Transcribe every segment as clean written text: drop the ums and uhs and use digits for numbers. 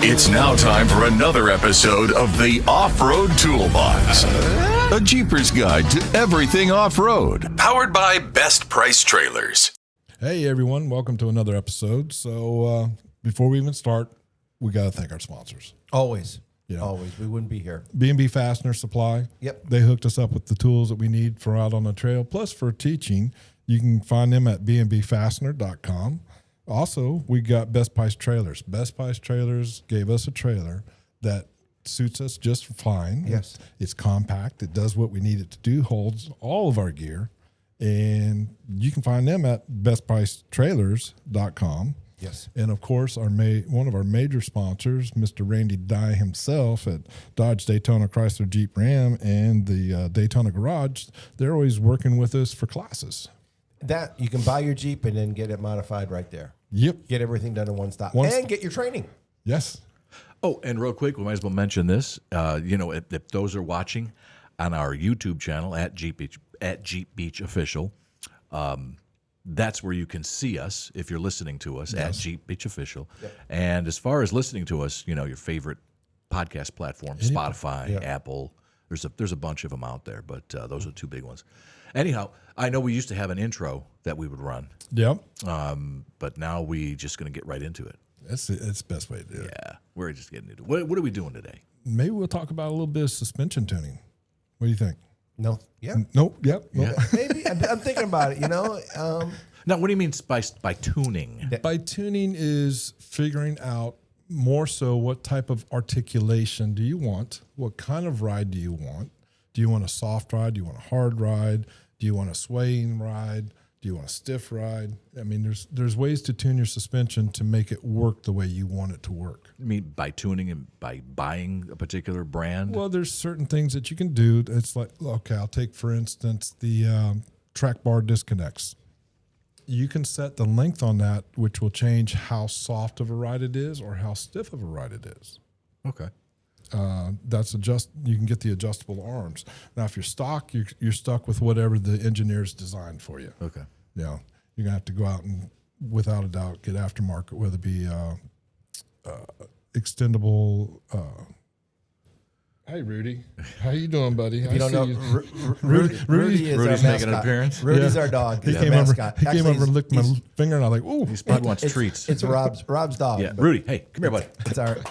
It's now time for another episode of the Off-Road Toolbox. A Jeepers guide to everything off-road. Powered by Best Price Trailers. Hey everyone, welcome to another episode. So before we even start, we got to thank our sponsors. Always. You know, Always. We wouldn't be here. B&B Fastener Supply. Yep. They hooked us up with the tools that we need for out on the trail. Plus for teaching, you can find them at bnbfastener.com. Also, we got Best Price Trailers. Best Price Trailers gave us a trailer that suits us just fine. Yes. It's compact. It does what we need it to do, holds all of our gear. And you can find them at bestpricetrailers.com. Yes. And, of course, one of our major sponsors, Mr. Randy Dye himself at Dodge, Daytona, Chrysler, Jeep, Ram, and the Daytona Garage, they're always working with us for classes. That you can buy your Jeep and then get it modified right there. Yep. Get everything done in one stop. And get your training. Yes. Oh, and real quick, we might as well mention this. If those are watching on our YouTube channel at Jeep Beach Official, that's where you can see us if you're listening to us at Jeep Beach Official. Yep. And as far as listening to us, your favorite podcast platform, Spotify, Apple, there's a bunch of them out there, but those are the two big ones. Anyhow, I know we used to have an intro that we would run. Yep. But now we just going to get right into it. It's the best way to do it. Yeah, we're just getting into it. What are we doing today? Maybe we'll talk about a little bit of suspension tuning. What do you think? No. Yeah. Nope. Yep. Nope. Yeah. Maybe. I'm thinking about it, Now, what do you mean by tuning? By tuning is figuring out more so what type of articulation do you want? What kind of ride do you want? Do you want a soft ride? Do you want a hard ride? Do you want a swaying ride? Do you want a stiff ride? I mean, there's ways to tune your suspension to make it work the way you want it to work. You mean by tuning and by buying a particular brand? Well, there's certain things that you can do. It's like, okay, I'll take, for instance, the track bar disconnects. You can set the length on that, which will change how soft of a ride it is or how stiff of a ride it is. Okay. You can get the adjustable arms. Now, if you're stock, you're stuck with whatever the engineers designed for you. Okay. You're gonna have to go out and, without a doubt, get aftermarket, whether it be extendable. Hey, Rudy, how you doing, buddy? If you don't know, Rudy is Rudy's our making mascot. an appearance. Rudy's our dog. He He's came our over. mascot. He came over and licked my he's- finger, and I was like, "Ooh!" He probably wants treats. It's Rob's dog. Yeah, but Rudy, hey, come here, buddy.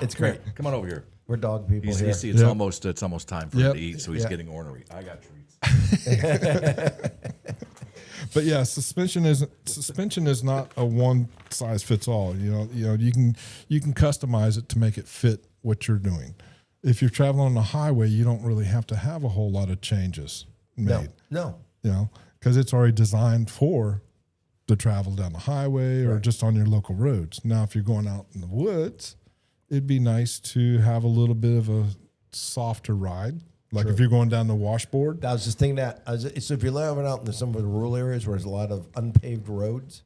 It's great. Come on over here. We're dog people here. It's almost time for him to eat, so he's Yeah. getting ornery. I got treats. But yeah, suspension is not a one size fits all. You can customize it to make it fit what you're doing. If you're traveling on the highway, you don't really have to have a whole lot of changes made. No. Because it's already designed for the travel down the highway or just on your local roads. Now, if you're going out in the woods, it'd be nice to have a little bit of a softer ride. Like if you're going down the washboard. I was just thinking that. So if you're living out in some of the rural areas where there's a lot of unpaved roads,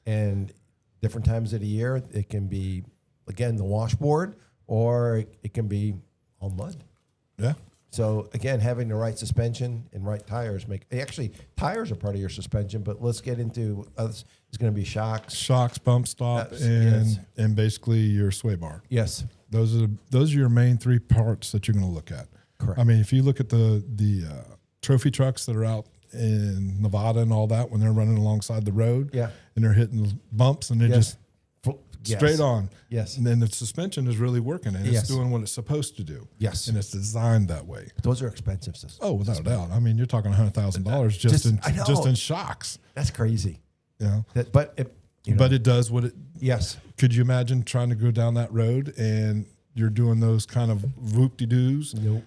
and different times of the year, it can be, again, the washboard, or it can be all mud. Yeah. So again, having the right suspension and right tires tires are part of your suspension. But let's get into it's going to be shocks, bump stop, and basically your sway bar. Yes, those are your main three parts that you're going to look at. Correct. I mean, if you look at the trophy trucks that are out in Nevada and all that, when they're running alongside the road, and they're hitting bumps and they're just straight on. Yes. And then the suspension is really working and it's doing what it's supposed to do. Yes. And it's designed that way. Those are expensive systems. Oh, without a doubt. I mean, you're talking $100,000 just in shocks. That's crazy. But it does what it. Yes. Could you imagine trying to go down that road and you're doing those kind of whoop-de-doos? Nope.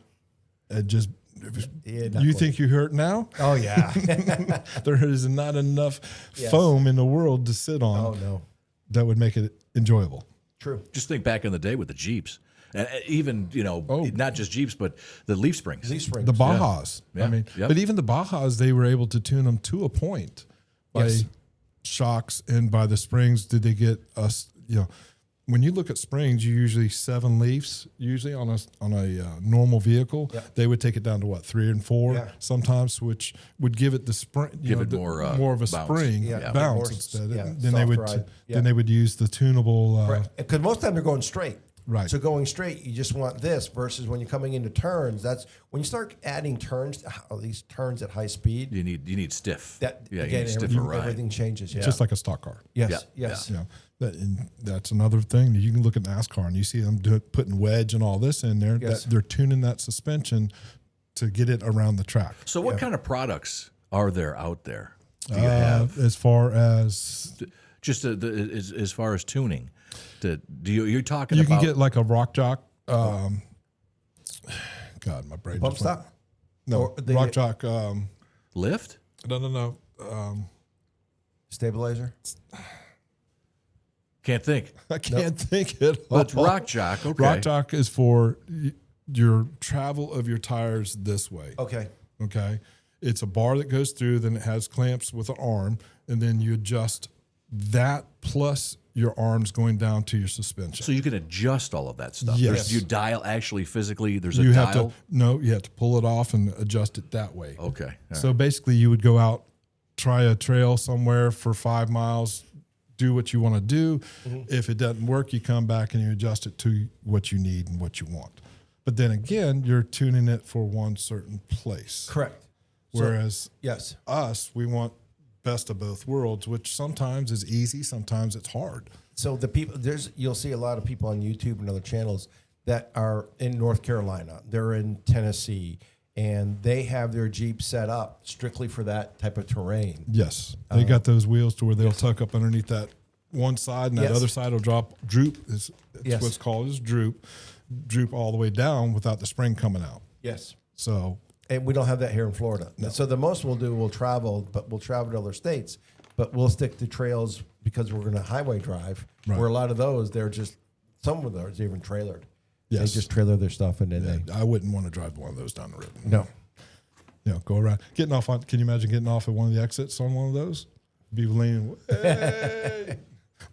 It just. You think you hurt now? Oh yeah. There is not enough foam in the world to sit on. Oh no. That would make it enjoyable. True. Just think back in the day with the Jeeps. And even, not just Jeeps, but the Leaf Springs. The Bajas. Yeah. I mean, but even the Bajas, they were able to tune them to a point by shocks and by the springs. Did they get us, when you look at springs, you usually 7 leafs usually on a normal vehicle. Yeah. They would take it down to 3 and 4 sometimes, which would give it the spring, give it more of a bounce. Spring bounce instead. Yeah. Then they would use the tunable. Because most of the time they're going straight. Right. So going straight, you just want this versus when you're coming into turns. That's when you start adding turns, these turns at high speed. You need stiff. That yeah, you again, need stiffer ride. everything changes. Yeah. Just like a stock car. Yes. Yes. Yeah, and that's another thing. You can look at NASCAR and you see them putting wedge and all this in there. Yes. That they're tuning that suspension to get it around the track. So what kind of products are there out there? Do you have As far as just as far as tuning? You're talking you about? can get like a rock jock. God, my brain. Bump just went- stop. No, Or the- rock jock. lift. No. Stabilizer. Can't think. I can't think it. Well, it's rock jock. Okay. Rock jock is for your travel of your tires this way. Okay. Okay. It's a bar that goes through, then it has clamps with an arm, and then you adjust that plus your arms going down to your suspension. So you can adjust all of that stuff. Yes. You dial actually physically. There's you a have dial. you have to pull it off and adjust it that way. Okay. All right. So basically, you would go out, try a trail somewhere for 5 miles, do what you want to do. If it doesn't work, you come back and you adjust it to what you need and what you want. But then again, you're tuning it for one certain place. Correct. Whereas Yes. us, we want best of both worlds, which sometimes is easy, sometimes it's hard. So the people you'll see a lot of people on YouTube and other channels that are in North Carolina. They're in Tennessee, and they have their Jeep set up strictly for that type of terrain. Yes, they got those wheels to where they'll tuck up underneath that one side, and that Yes. other side will drop. Droop is Yes. what's called is droop all the way down without the spring coming out. Yes. So And we don't have that here in Florida. So the most we'll travel to other states, but we'll stick to trails because we're going to highway drive. Right. Where a lot of those, some of those even trailered. Yes. They just trailer their stuff and then I wouldn't want to drive one of those down the road. no. Go around. Getting off on. Can you imagine getting off at one of the exits on one of those? Be leaning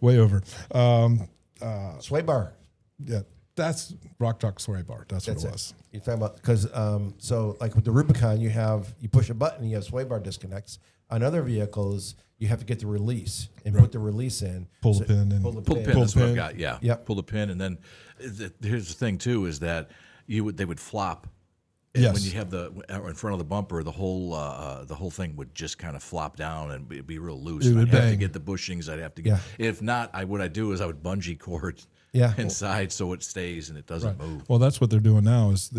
way over. Sway bar. Yeah, that's rock jock sway bar. That's what That's it it. was. You're talking about because so like with the Rubicon, you push a button, you have sway bar disconnects. On other vehicles, you have to get the release and put the release in. Pull the pin and Pull the pin. Pull That's what I've pin. got. Yeah. Yep. Pull the pin, and then here's the thing too: is that they would flop. And Yes. when you have in front of the bumper, the whole thing would just kind of flop down and be real loose. It And would I'd have to bang. get the bushings. I'd have to get. Yeah. If not, what I do is I would bungee cord Yeah. inside so it stays and it doesn't Right. move. Well, that's what they're doing now. Is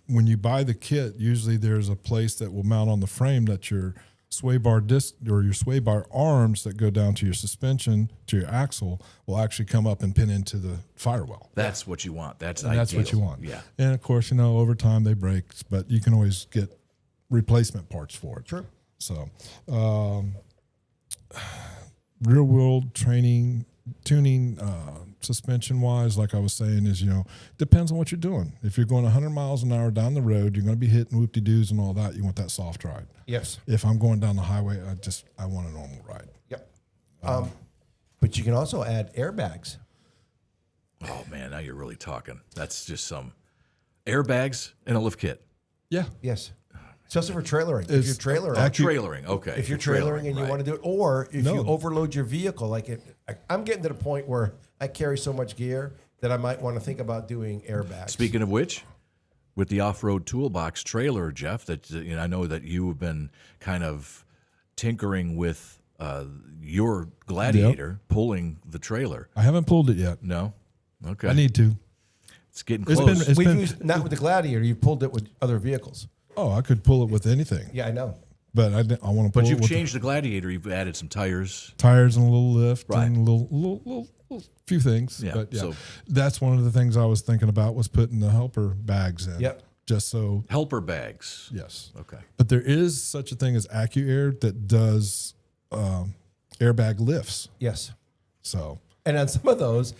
when you buy the kit, usually there's a place that will mount on the frame that your sway bar disc or your sway bar arms that go down to your suspension to your axle will actually come up and pin into the firewall. That's what you want. That's And that's what ideal. you want. Yeah. And of course, over time they break, but you can always get replacement parts for it. Sure. So, real world training, tuning, suspension wise, like I was saying, is, depends on what you're doing. If you're going 100 miles an hour down the road, you're going to be hitting whoop-de-doos and all that. You want that soft ride. Yes. If I'm going down the highway, I want a normal ride. Yep. But you can also add airbags. Oh man, now you're really talking. That's just some airbags and a lift kit. Yeah. Yes. Especially for trailering. If It's you're trailering. Trailering. Okay. If you're trailering and you right. want to do it, or if No. you overload your vehicle, I'm getting to the point where I carry so much gear that I might want to think about doing airbags. Speaking of which, with the off-road toolbox trailer, Jeff, that I know that you have been kind of tinkering with your Gladiator, pulling the trailer. I haven't pulled it yet. No, okay, I need to. It's getting It's close. been- We've used not with the Gladiator. You pulled it with other vehicles. Oh, I could pull it with anything. Yeah, I know. But I want to pull but it you've with changed the Gladiator. You've added some tires. the tires and a little lift Right. and a little few things. Yeah, But so- that's one of the things I was thinking about was putting the helper bags in. Yep. Just so, Helper bags. yes. Okay. But there is such a thing as AccuAir that does airbag lifts. Yes. So, And on some of those,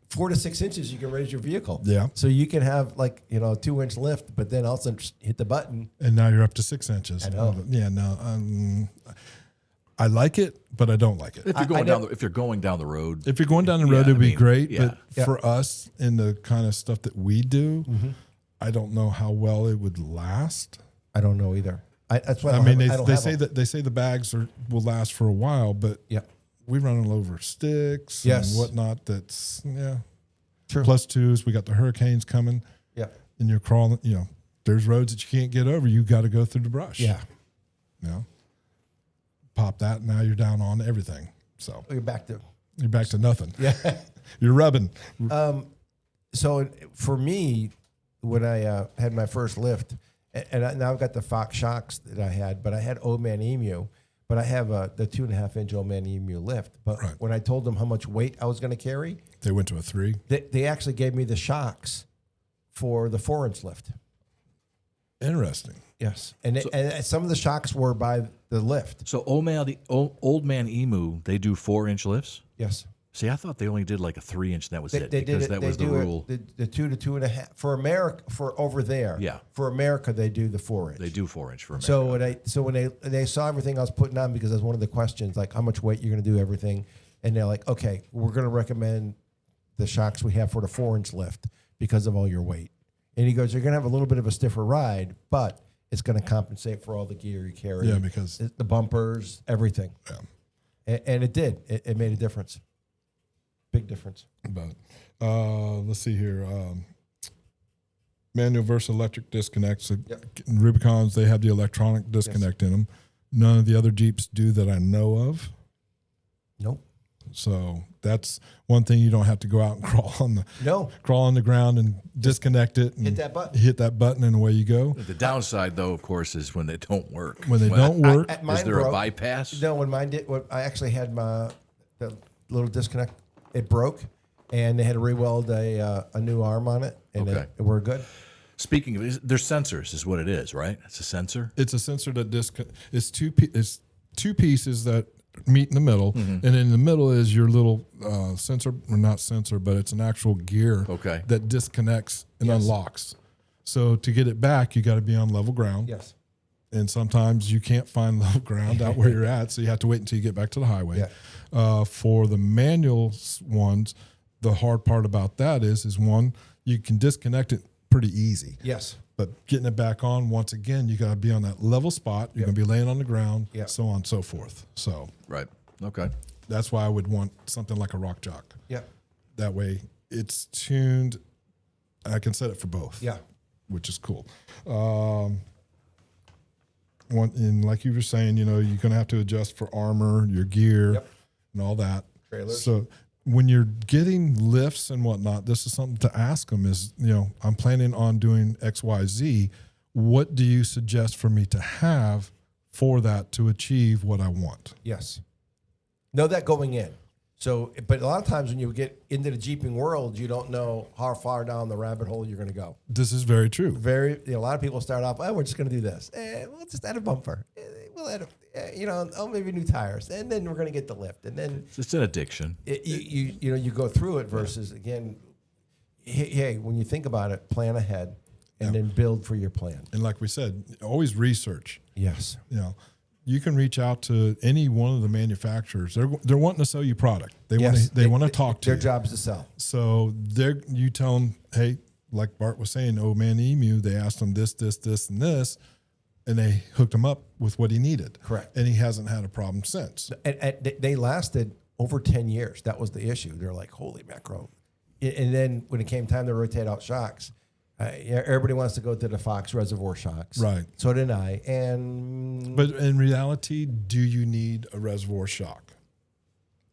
4 to 6 inches, you can raise your vehicle. Yeah. So you can have a 2-inch lift, but then also just hit the button. and now you're up to 6 inches. I know. Yeah, no. I like it, but I don't like it. If you're going down the road, If you're going down the road, Yeah, it'd be I mean, great. yeah. But for us in the kind of stuff that we do, I don't know how well it would last. I don't know either. That's why I mean, I they don't say have them. that the bags will last for a while, but Yeah. we run them over sticks Yes. and whatnot. That's True. Plus two is we got the hurricanes coming. Yeah. And you're crawling, there's roads that you can't get over. You got to go through the brush. Yeah. Pop that. Now you're down on everything. So You're back to nothing. Yeah. You're rubbing. So for me, when I had my first lift, now I've got the Fox shocks that I had, but I had Old Man Emu, but I have the 2.5-inch Old Man Emu lift. But when I told them how much weight I was going to carry, they went to a 3. They actually gave me the shocks for the 4-inch lift. Interesting. Yes, and some of the shocks were by the lift. So Old Man Emu, they do 4-inch lifts? Yes. See, I thought they only did like a 3-inch. That was it. They because did it, that they was the do rule. The 2 to 2.5 for America, for over there. Yeah. For America, they do the 4-inch. They do 4-inch for America. So when they saw everything I was putting on, because that's one of the questions, like how much weight you're going to do everything, and they're like, okay, we're going to recommend the shocks we have for the 4-inch lift because of all your weight. And he goes, you're going to have a little bit of a stiffer ride, but it's going to compensate for all the gear you carry. Yeah, because the bumpers, everything. Yeah. And it did. It made a difference. Big difference. But let's see here. Manual versus electric disconnects. Rubicons, they have the electronic disconnect in them. None of the other Jeeps do that I know of. Nope. So that's one thing you don't have to go out and crawl on the ground and disconnect it and hit that button and away you go. The downside, though, of course, is when they don't work. When they don't work, is there a bypass? No, when mine did. I actually had the little disconnect. It broke, and they had to re-weld a new arm on it, and we're good. Speaking of, there's sensors, is what it is, right? It's a sensor. It's a sensor that it's two pieces that meet in the middle, and in the middle is your little sensor, or not sensor, but it's an actual gear that disconnects and unlocks. So to get it back, you got to be on level ground. Yes. And sometimes you can't find level ground out where you're at, so you have to wait until you get back to the highway. Yeah. For the manual ones, the hard part about that is one, you can disconnect it pretty easy. Yes. But getting it back on, once again, you got to be on that level spot. You're going to be laying on the ground, so on and so forth. So right. Okay. That's why I would want something like a rock jock. Yeah. That way it's tuned. I can set it for both. Yeah. Which is cool. And like you were saying, you're going to have to adjust for armor, your gear, and all that. Trailers. So when you're getting lifts and whatnot, this is something to ask them is, I'm planning on doing X, Y, Z. What do you suggest for me to have for that to achieve what I want? Yes. Know that going in. So, but a lot of times when you get into the Jeeping world, you don't know how far down the rabbit hole you're going to go. This is very true. A lot of people start off, we're just going to do this. We'll just add a bumper. We'll add maybe new tires. And then we're going to get the lift. And then it's an addiction. You go through it versus, again, hey, when you think about it, plan ahead and then build for your plan. And like we said, always research. Yes. You can reach out to any one of the manufacturers. They're wanting to sell you product. They want to talk to you. Their job's to sell. So you tell them, hey, like Bart was saying, Old Man Emu, they asked him this, and this, and they hooked him up with what he needed. Correct. And he hasn't had a problem since. And they lasted over 10 years. That was the issue. They're like, holy macro. And then when it came time to rotate out shocks, everybody wants to go to the Fox reservoir shocks. Right. So did I. But in reality, do you need a reservoir shock?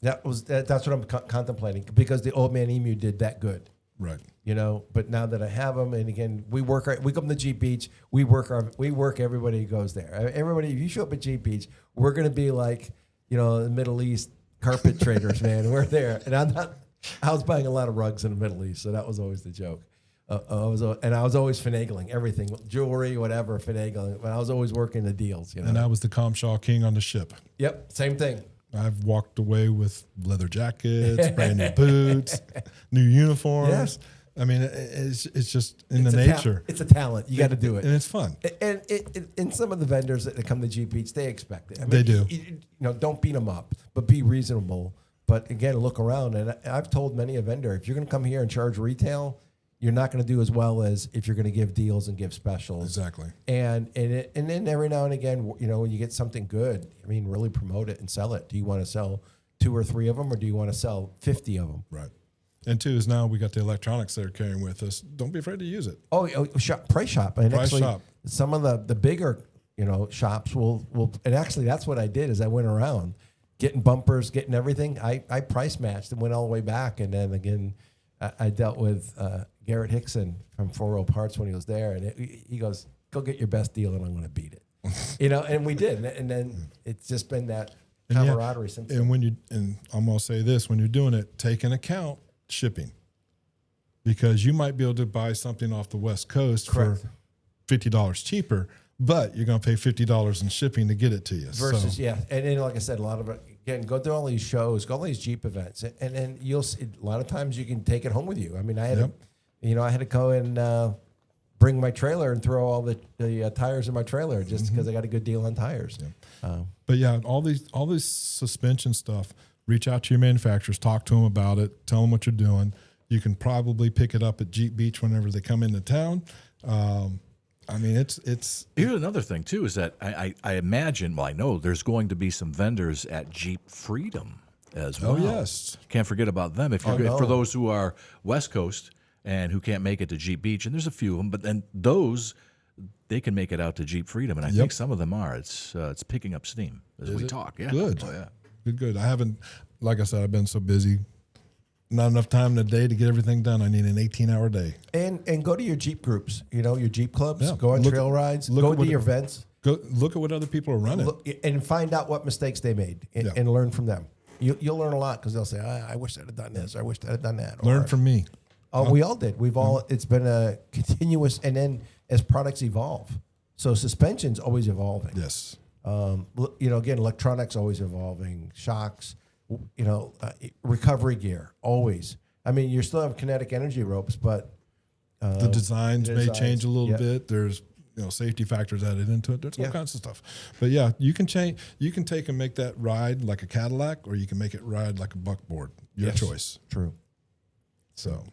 That's what I'm contemplating, because the Old Man Emu did that good. Right. But now that I have them, and again, we come to Jeep Beach, we work everybody who goes there. Everybody, if you show up at Jeep Beach, we're going to be like, the Middle East carpet traders, man. We're there. And I was buying a lot of rugs in the Middle East, so that was always the joke. I was always finagling everything, jewelry, whatever, finagling. But I was always working the deals. And I was the Comshaw king on the ship. Yep, same thing. I've walked away with leather jackets, brand new boots, new uniforms. Yes. I mean, it's just in the nature. It's a talent. You got to do it. And it's fun. And some of the vendors that come to Jeep Beach, they expect it. I mean, they do. Don't beat them up, but be reasonable. But again, look around. And I've told many a vendor, if you're going to come here and charge retail, you're not going to do as well as if you're going to give deals and give specials. Exactly. And then every now and again, when you get something good, really promote it and sell it. Do you want to sell 2 or 3 of them, or do you want to sell 50 of them? Right. And two is now we got the electronics that are carrying with us. Don't be afraid to use it. Price shop. And Price actually, shop. some of the bigger, shops will, and actually that's what I did is I went around getting bumpers, getting everything. I price matched and went all the way back. And then again, I dealt with Garrett Hickson from 4 Parts when he was there. And he goes, go get your best deal and I'm going to beat it. And we did. And then it's just been that camaraderie since then. And I'm going to say this, when you're doing it, take into account shipping. Because you might be able to buy something off the West Coast Correct. for $50 cheaper, but you're going to pay $50 in shipping to get it to you. Versus, and then, like I said, a lot of it, again, go to all these shows, go to all these Jeep events, and then you'll see, a lot of times you can take it home with you. I mean, I had to go and bring my trailer and throw all the tires in my trailer just because I got a good deal on tires. Yeah. But all these suspension stuff, reach out to your manufacturers, talk to them about it, tell them what you're doing. You can probably pick it up at Jeep Beach whenever they come into town. It's. Here's another thing too: is that I imagine. Well, I know there's going to be some vendors at Jeep Freedom as well. Oh yes, can't forget about them. For those who are West Coast and who can't make it to Jeep Beach, and there's a few of them, but then those they can make it out to Jeep Freedom, and I think some of them are. It's picking up steam as we talk. Yeah, good. Oh, yeah. Good. I haven't, like I said, I've been so busy. Not enough time in a day to get everything done. I need an 18-hour day. And go to your Jeep groups, your Jeep clubs. Yeah. Go on trail rides. Go to your events. Go look at what other people are running. And find out what mistakes they made and learn from them. You'll learn a lot because they'll say, I wish I'd have done this. I wish I'd have done that. Learn from me. Oh, we all did. It's been a continuous, and then as products evolve. So suspension's always evolving. Yes. Again, electronics always evolving, shocks, recovery gear, always. I mean, you still have kinetic energy ropes, but the designs may change a little bit. There's safety factors added into it. There's all kinds of stuff. But you can change. You can take and make that ride like a Cadillac, or you can make it ride like a buckboard. Your choice. True. So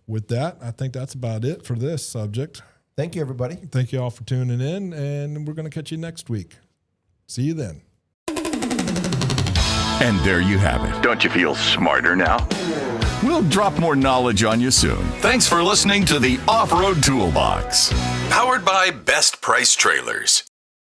with that, I think that's about it for this subject. Thank you, everybody. Thank you all for tuning in, and we're going to catch you next week. See you then. And there you have it. Don't you feel smarter now? We'll drop more knowledge on you soon. Thanks for listening to the Off-Road Toolbox, powered by Best Price Trailers.